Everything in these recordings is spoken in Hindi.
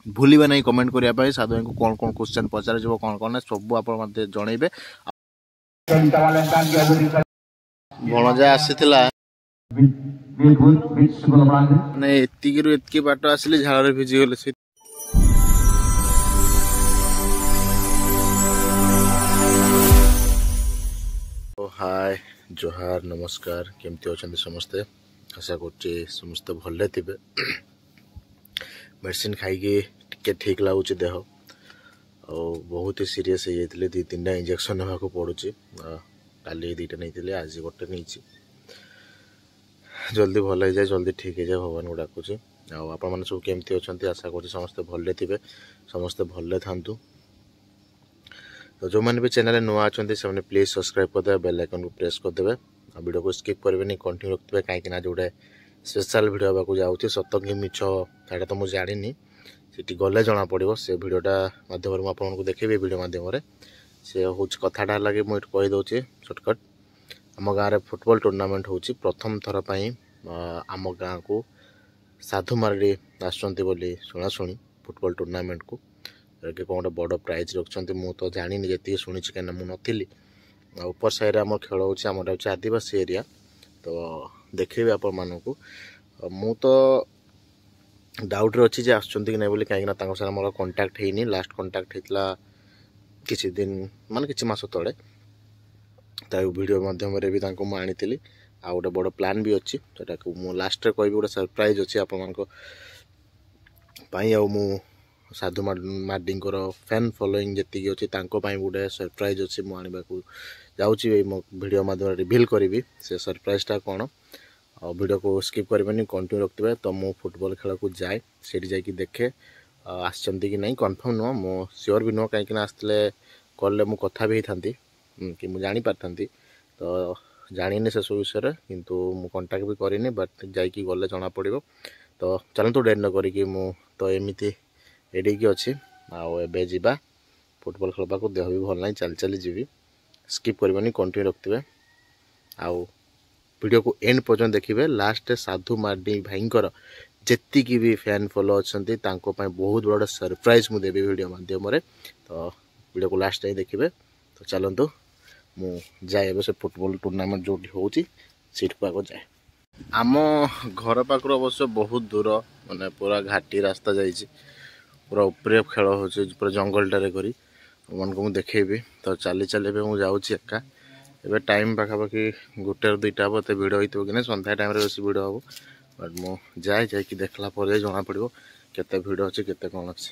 भूलिबे नहीं कमेंट करिया पाई साधु भाई को कौन कौन क्वेश्चन पचार जब कौन कौन सब आप जनइबे। भणजा आसीथिला माने एतिकी रु एतिकी बाट आसिले झाड़ रे भिजी गले से। हाय जोहार नमस्कार केमती अच्छा समस्ते आशा कर समस्ते भले थे। मेडिसिन खाई टे ठीक लगुच देह और बहुत ही सीरीयस हो जाते 2-3टा इंजेक्शन होगा पड़ुची। काली 2टा नहीं आज गोटे नहीं जल्दी भल हो जाए जल्दी ठीक हो जाए भगवान को डाकुची। आप सब केमती अच्छा आशा कर समस्ते भले थे समस्ते भले था। तो जो मैंने भी चैनल नुआ अच्छा से प्लीज सब्सक्राइब करदे बेल आइकन को प्रेस करदे वीडियो को स्किप करेंगे कंटिन्यू रखते कहीं जोटे स्पेशल वीडियो होगा जाऊँगी सत कि मिछ से तो मुझे जानी सीटी गले जना पड़ो से वीडियोटा मध्यम आपको देखेबी वीडियो मध्यम से हूँ कथाटा लगे मुझे कहीदे सर्टकट आम गाँव में फुटबॉल टूर्नामेंट हो प्रथम थर पर आम गाँव को साधु मार्डी आसुँच शुणाशुणी फुटबॉल टूर्नामेंट को कौन गोटे बड़ प्राइज रखते मुझे तो जानी जी शुणी कहीं मुझे नी ऊपर साइड आम खेल होमर हूँ आदिवासी एरिया। तो देखिए आप मानू मु तो डाउट रे अच्छी आसुँच कि नहीं कहीं साथ मोर कंटाक्ट है लास्ट कंटाक्ट होता किसी दिन मान कि मास तले वीडियो मध्यम मुझे आ गोटे बड़ प्लान भी अच्छी मुझे लास्ट कह गोटे सरप्राइज अच्छी आप साधु मार्डी फैन फॉलोइंग जी अच्छी गोटे सरप्राइज अच्छी मुझे जाऊँगी वीडियो माध्यम रिवील करी से सरप्राइजटा कौन और वीडियो को स्किप करेंगे कंटिन्यू रखते। तो मु फुटबॉल खेल को जाए सीठी जाकि देखे आसचंती कि नहीं कन्फर्म नुह मो सियोर भी नुह कहीं आसते कल मु कथा भी होती कि मुझे जानी पारथी तो जानी से सब विषय किंतु मु कंटाक्ट भी करनी बट जाकि गले जना पड़ो। तो चलतु डेट न करी मु तो एमती रेडी की अच्छी आबे जा फुटबॉल खेलवा को देह भी भल ना चल चली जी स्किप करेंगे कंटिन्यू रखते आउ वीडियो को एंड पर्यंत देखिए लास्ट साधु मार्डी भाईंकर जी भी फैन फॉलो अच्छा बहुत बड़ा सरप्राइज मुझे देवी वीडियो मध्यम तो वीडियो को लास्ट जाए देखिए। तो चलतु मु जाए से फुटबॉल टूर्नामेंट जो होती को जाए आम घर पाखर अवश्य बहुत दूर माने पूरा घाटी रास्ता जाइए पूरा ऊपर खेल हो पूरा जंगलटारे करी मन को देखेबी। तो चली चली मुझे जाऊँगी एका एबे टाइम पाखापाखि 1-2टा हम तो भिड़ होती कि नहीं सन्ध्या टाइम बेस भिड़ हम बट मु जाए जाकि देखला जना पड़ो केते भिड़ अच्छे केते कौन अच्छे।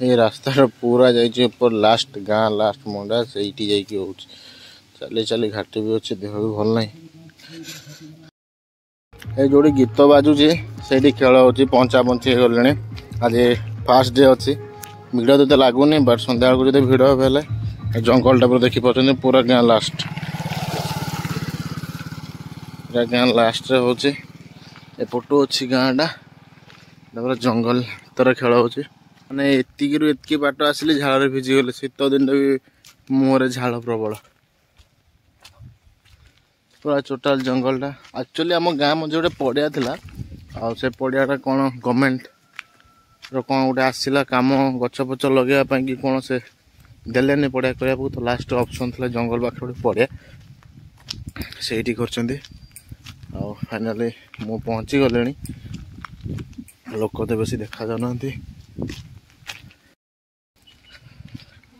ये रास्ता पूरा जापर लास्ट गाँ लास्ट मंडा से हो चली चली घाटी भी अच्छे देह भी भल ना ये जो गीत बाजुचे से खेल हो पंचा पंची गले आज फास्ट डे अच्छी भिड़ तो लगुनि बट सन्ध्या बेलू जो भिड़ हेले जंगल टाइप देखी पार्टी पूरा गाँ लास्ट पूरा गाँ लास्ट हो एपटू अच्छी गाँटा जंगल तरह खेल हो मैंने एतिकी रु एतिकी बाट आसिले झाड़ रे भिजी गले शीत दिन भी मुहर झाड़ प्रबल पूरा टोटाल जंगलटा एक्चुअली आम गाँ मझे गोटे पड़िया था आ पड़ियाटा कौन गवर्नमेंट कौन गोटे आसला कम गछ पछ लगे कि कौन से देलेनि पड़िया करने तो लास्ट ऑप्शन था जंगल पाखे गोटे पड़िया से फाइनाली मु पहुँची गले लोक तो बेसी देखा जाना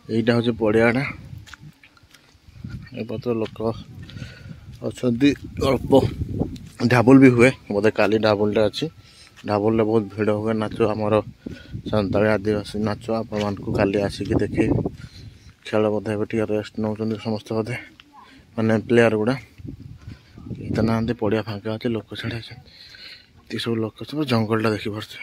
यहीटा हूँ पड़ियाटा एपत्र लोक अच्छा अल्प ढाबुल भी हुए बोधे काली ढाबुलटा अच्छी ढाबुल बहुत भिड़ हुए नाच आमर सान्ताली आदिवासी नाच आप काली आसिक देखे खेल बोधे टे रेस्ट नौ समस्त बोधे मैंने प्लेयर गुड़ा तो ना पड़िया फाँका अच्छे लोक छाड़ा सब लोक सब जंगलटा देखी पार्थे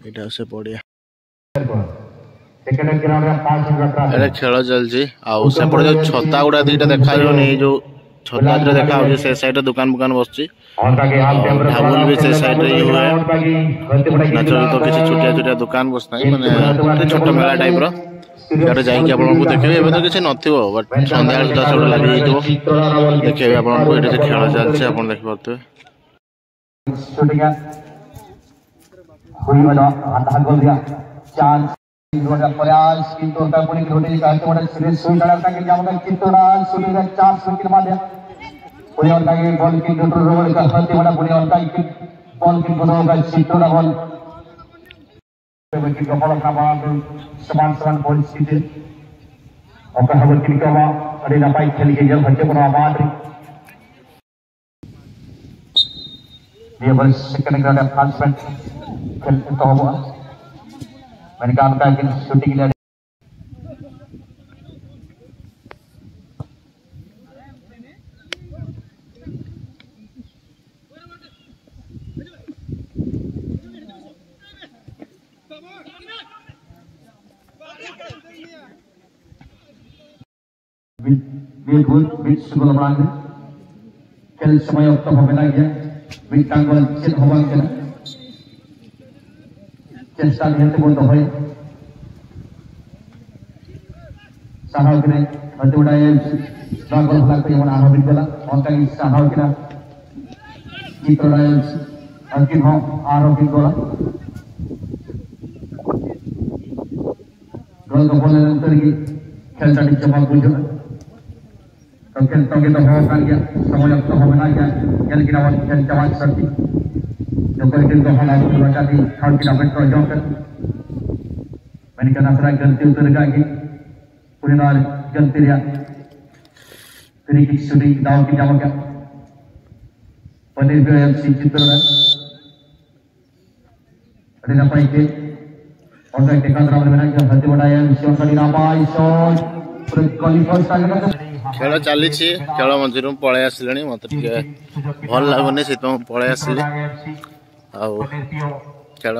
यहाँ से पड़िया खेल चलती आउट जो छता गुड़ा 2टा देखा जो छता जो देखा से साइड दुकान बुकान बस ढाबुल भी से साइड हुए नाच तो किसी छोटिया छोटिया दुकान बसना मैंने छोट मेला टाइप ସିଆଡ଼େ ଯାଇକି ଆପଣଙ୍କୁ ଦେଖେଇବେ। ଏବେ ତ କିଛି ନଥିବ, ବଟ୍ ସନ୍ଧ୍ୟାବେଳେ ସୁଦ୍ଧା ସବୁ ଲାଗିଯାଇଥିବ। ଦେଖେଇବେ ଆପଣଙ୍କୁ, ଏଠି ସେ ଖେଳ ଚାଲିଛି, ଆପଣ ଦେଖିପାରୁଥିବେ। प्रयास किंतु कंपनी रोटी कहते हैं सीरीज सुई डालता कि जामगा चित्तोड़ा शूटिंग का 4 विकेट मारे पुणे और का बॉल की कंट्रोल रोल का हत्ते वाला पुणे और का बॉल की दोनों का चित्तोड़ा बॉल विकेट का बॉल का बॉल समान परिस्थिति और का हवर की कमा अरे ना पाई खेल के जब हत्ते को आवाज dia bersekian kali advancement खेल तो हुआ मैंने कहा उनका कि शूटिंग ले खेल समय उत्तम होने लगे बिंटांगल चेत होगा क्या चेष्टा निहत बंद होए साहाव के हते उड़ाए लागल भला को यमन आरोपित गला उनका की साहाव के चित्तोड़ाए अंकित हो आरोपित गला गोल को बोले अंतर की खेल का जमा बुझो तो खेल तो के तो हो कर गया समय तो हो बना गया खेल की नाम खेल जमा सकती जो करके तो हला को लगा दी खाल की नाम तो जो कर मैंने कहा ना गलती उतर गई पूरे नाल गलती रिया तेरी की शूटिंग दाव की जमा क्या पनीर पे एमसी चित्तोड़ा अरे ना पाई के और का टेकांद्रा में बना के हते बड़ा एमसी और का नाम आई शॉट पूरे क्वालीफाई साल खेल चली खेल मझी पलि आसिले मत भल लगुनि से पलि आसिले खेल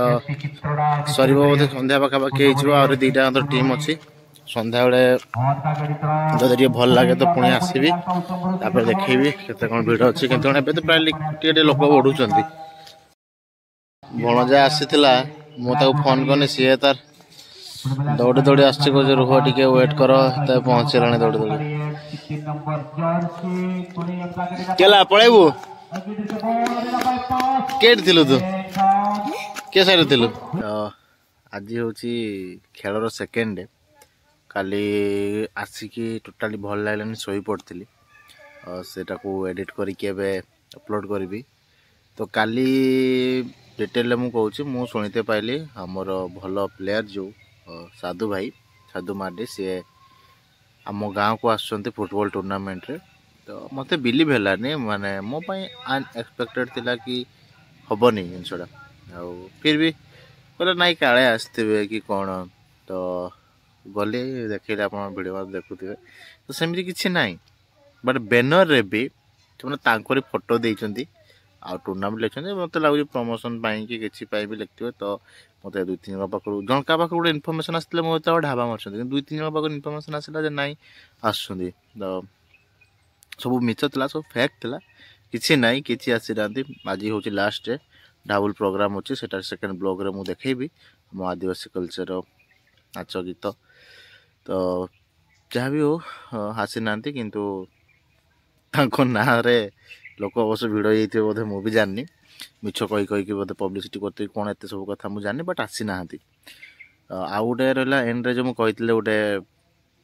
सर बोधे सन्ध्या पाखापाखि आ दुईटा टीम अच्छी सन्ध्या बेले जदि भल लगे तो पुणी आसबि देखी केते कौन भिड़ अच्छी कि तो प्राय लोक बढ़ुं भणजा आसीला मुझे फोन कनी सी तार दौड़ी दौड़ी आस रुह टे वेट कर पहुँचला दौड़ी दौड़ी केला पलैबू केट थिलु तू के साइड थिलु आज हूँ खेलर सेकेंड डे काली आसिकी टोटाली भल लगलानी शोई पड़ी सेटा को एडिट करके अपलोड करी तो काली डिटेल मु कहूँ मु शुणीते पाइली हमर भल प्लेयर जो साधु भाई साधु मार्डी सी आम गाँव को आसुँच फुटबॉल टूर्नामेंट रे तो मत बिलीव है माने मो अनएक्सपेक्टेड थिला कि हेनी जिनसा फिर भी बोले नाई काले आसवे कि कौन तो गली देखिए आप वीडियो देखुए तो सेमती किसी ना बट बैनर रे भी से फोटो देती आ टूर्नामेंट लिखते मत लगुच प्रमोशन कि किसी भी लिखते तो मत दुई तीन पाखु जनका पाखु गोटे इनफर्मेशन आसते मत ढाबा मार्च दुई तीन जन पाखु इनफर्मेशन आसला ना आसुँच तो सब मिछ था सब फेक था किसी ना कि आसी ना आज हूँ लास्ट डे डाबुल प्रोग्राम अच्छी से सेकेंड ब्लॉग रे मुझे देखेबी मो आदिवासी कल्चर नाच गीत तो जहाँ भी हो आसी ना किंतु ना लोक अवश्य भिड़ होते बोधे मुझे जानी मिछ कहीकि बोधे पब्लिसिटी करते कौन एत सब कथा मुझे जानी बट आसी ना आउ गोटे रहा एंड रे जो मुझे गोटे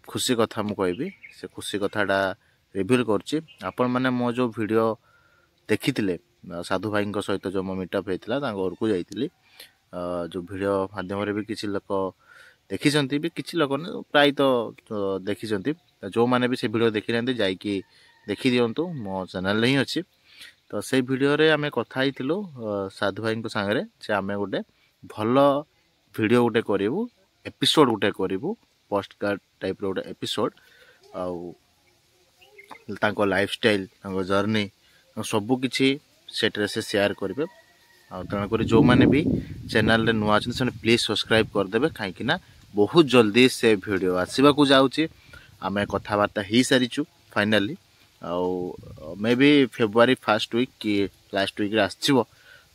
खुशी कथा मुझे से खुशी कथाटा रिवील करछि आपण माने मो जो वीडियो देखी साधु भाई सहित जो मो मीटअप होता घर को जाइली जो वीडियो माध्यम भी किसी लोक देखी भी किसी लोक प्राय तो देखी जो मैंने भी से वीडियो देखी ना जाकि देखी दिंतु मो चैनल ही अच्छी तो से वीडियो रे आमे कथा हिलु साधु भाई सांगे से आम गोटे भल वीडियो गोटे करूँ एपिसोड गोटे करूँ पोस्ट कार्ड टाइप गोटे एपिसोड आउ लाइफस्टाइल जर्नी सबकि सेट्रे से शेयर करेंगे तेणुक जो मैंने भी चैनल नुआ अच्छे प्लीज सब्सक्राइब करदे कहीं बहुत जल्दी से वीडियो आसवाक जाऊँगी आम कथबार्ता हो सारीचु finally maybe February first week कि लास्ट वीक आसो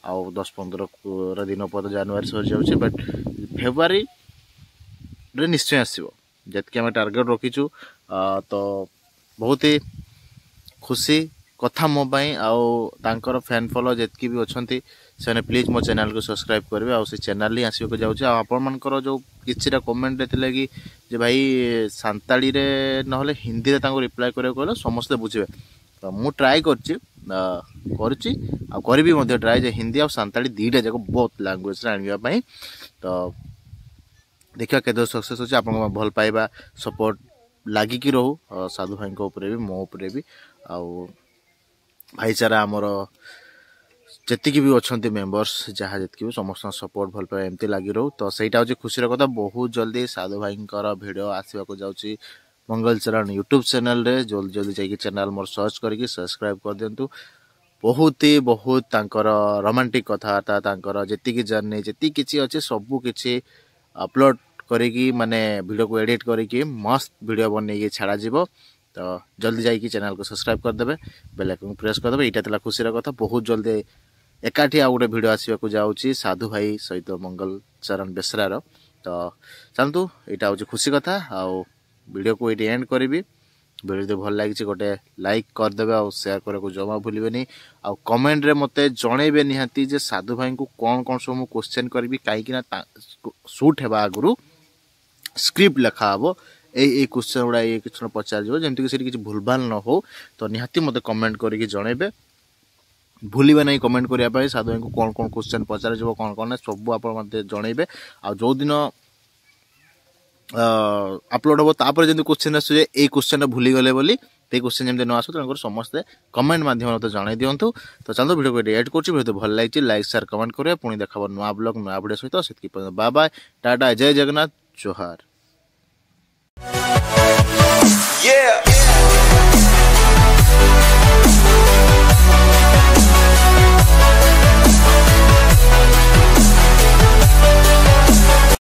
आउ 10-15 दिन पर जनवरी सरी जाऊँगी बट फेब्रुआरी निश्चय आसो ଯେତିକି ଆମେ ଟାର୍ଗେଟ୍ ରଖିଛୁ। ତ ବହୁତ ହି ଖୁସି କଥା ମୋ ପାଇଁ। ଆଉ ତାଙ୍କର ଫ୍ୟାନ୍ ଫଲୋ ଯେତିକି ବି ଅଛନ୍ତି ସେମାନେ ପ୍ଲିଜ୍ ମୋ ଚ୍ୟାନେଲ୍କୁ ସବସ୍କ୍ରାଇବ୍ କରିବେ। ଆଉ ସେ ଚ୍ୟାନେଲ୍ ହିଁ ଆସିବାକୁ ଯାଉଛି। ଆଉ ଆପଣମାନଙ୍କର ଯେଉଁ କିଛିଟା କମେଣ୍ଟରେ ଥିଲା କି ଯେ ଭାଇ ସାନ୍ତାଳୀରେ ନହେଲେ ହିନ୍ଦୀରେ ତାଙ୍କୁ ରିପ୍ଲାଏ କରିବାକୁ କହିଲେ ସମସ୍ତେ ବୁଝିବେ। ତ ମୁଁ ଟ୍ରାଏ କରୁଛି ଆଉ କରିବି ମଧ୍ୟ ଟ୍ରାଏ ଯେ ହିନ୍ଦୀ ଆଉ ସାନ୍ତାଳୀ ଦୁଇଟା ଯାକ ବହୁତ ଲାଙ୍ଗୁଏଜ୍ରେ ଆଣିବା ପାଇଁ। ତ ଦେଖିବା କେତେ ସକ୍ସେସ୍ ଅଛି। ଆପଣଙ୍କ ଭଲ ପାଇବା ସପୋର୍ଟ ଲାଗିକି ରହୁ ସାଧୁ ଭାଇଙ୍କ ଉପରେ ବି ମୋ ଉପରେ ବି। ଆଉ ଭାଇଚାରା ଆମର ଯେତିକି ବି ଅଛନ୍ତି ମେମ୍ବର୍ସ ଯାହା ଯେତିକି ବି ସମସ୍ତଙ୍କ ସପୋର୍ଟ ଭଲ ପାଇବା ଏମିତି ଲାଗି ରହୁ। ତ ସେଇଟା ହେଉଛି ଖୁସିର କଥା। ବହୁତ ଜଲ୍ଦି ସାଧୁ ଭାଇଙ୍କର ଭିଡ଼ିଓ ଆସିବାକୁ ଯାଉଛି ମଙ୍ଗଲ ଚରଣ ୟୁଟ୍ୟୁବ୍ ଚ୍ୟାନେଲ୍ରେ। ଜଲ୍ଦି ଜଲ୍ଦି ଯାଇକି ଚ୍ୟାନେଲ୍ ମୋର ସର୍ଚ୍ଚ କରିକି ସବସ୍କ୍ରାଇବ୍ କରିଦିଅନ୍ତୁ। ବହୁତ ତାଙ୍କର ରୋମାଣ୍ଟିକ୍ କଥାବାର୍ତ୍ତା, ତାଙ୍କର ଯେତିକି ଜର୍ଣ୍ଣି ଯେତିକି କିଛି ଅଛି ସବୁ କିଛି ଅପଲୋଡ଼ କରିକି ମାନେ ଭିଡ଼ିଓକୁ ଏଡ଼ିଟ୍ କରିକି ମସ୍ତ ଭିଡ଼ିଓ ବନେଇକି ଛାଡ଼ାଯିବ। ତ ଜଲ୍ଦି ଯାଇକି ଚ୍ୟାନେଲ୍କୁ ସବସ୍କ୍ରାଇବ୍ କରିଦେବେ, ବେଲ୍ ଆଇକନ୍କୁ ପ୍ରେସ୍ କରିଦେବେ। ଏଇଟା ଥିଲା ଖୁସିର କଥା। ବହୁତ ଜଲ୍ଦି ଏକାଠି ଆଉ ଗୋଟେ ଭିଡ଼ିଓ ଆସିବାକୁ ଯାଉଛି ସାଧୁ ଭାଇ ସହିତ ମଙ୍ଗଲ ଚରଣ ବେସରାର। ତ ଚାଲନ୍ତୁ, ଏଇଟା ହେଉଛି ଖୁସି କଥା। ଆଉ ଭିଡ଼ିଓକୁ ଏଇଠି ଏଣ୍ଡ କରିବି। ଭିଡ଼ିଓ ଯଦି ଭଲ ଲାଗିଛି ଗୋଟେ ଲାଇକ୍ କରିଦେବେ ଆଉ ସେୟାର କରିବାକୁ ଜମା ଭୁଲିବେନି। ଆଉ କମେଣ୍ଟରେ ମୋତେ ଜଣେଇବେ ନିହାତି ଯେ ସାଧୁ ଭାଇଙ୍କୁ କ'ଣ କ'ଣ ସବୁ ମୁଁ କ୍ୱେଶ୍ଚନ୍ କରିବି, କାହିଁକିନା ସୁଟ୍ ହେବା ଆଗରୁ ସ୍କ୍ରିପ୍ଟ ଲେଖା ହେବ। ଏଇ କ୍ୱେଶ୍ଚନ୍ ଗୁଡ଼ା ଏଇ କିଛି ପଚାରିଯିବ, ଯେମିତିକି ସେଠି କିଛି ଭୁଲଭାଲ ନ ହଉ। ତ ନିହାତି ମୋତେ କମେଣ୍ଟ କରିକି ଜଣେଇବେ। ଭୁଲିବେ ନାହିଁ କମେଣ୍ଟ କରିବା ପାଇଁ। ସାଧୁ ଭାଇଙ୍କୁ କ'ଣ କ'ଣ କ୍ୱେଶ୍ଚନ୍ ପଚାରାଯିବ, କ'ଣ କ'ଣ ନାହିଁ ସବୁ ଆପଣ ମୋତେ ଜଣେଇବେ। ଆଉ ଯେଉଁଦିନ अपलोड हम तापर जब क्वेश्चन आस एई क्वेश्चन भूलीगले बोली ते क्वेश्चन जमी न आसो तेनाली समस्ते कमेंट माध्यम जन दिंतु। तो चलो वीडियो को एड कर भल लगी लाइक शेयर कमेंट करें। पुणी देखा नुआ ब्लॉग नुआ वीडियो सहित से बाय बाय टाटा जय जगन्नाथ जोहार।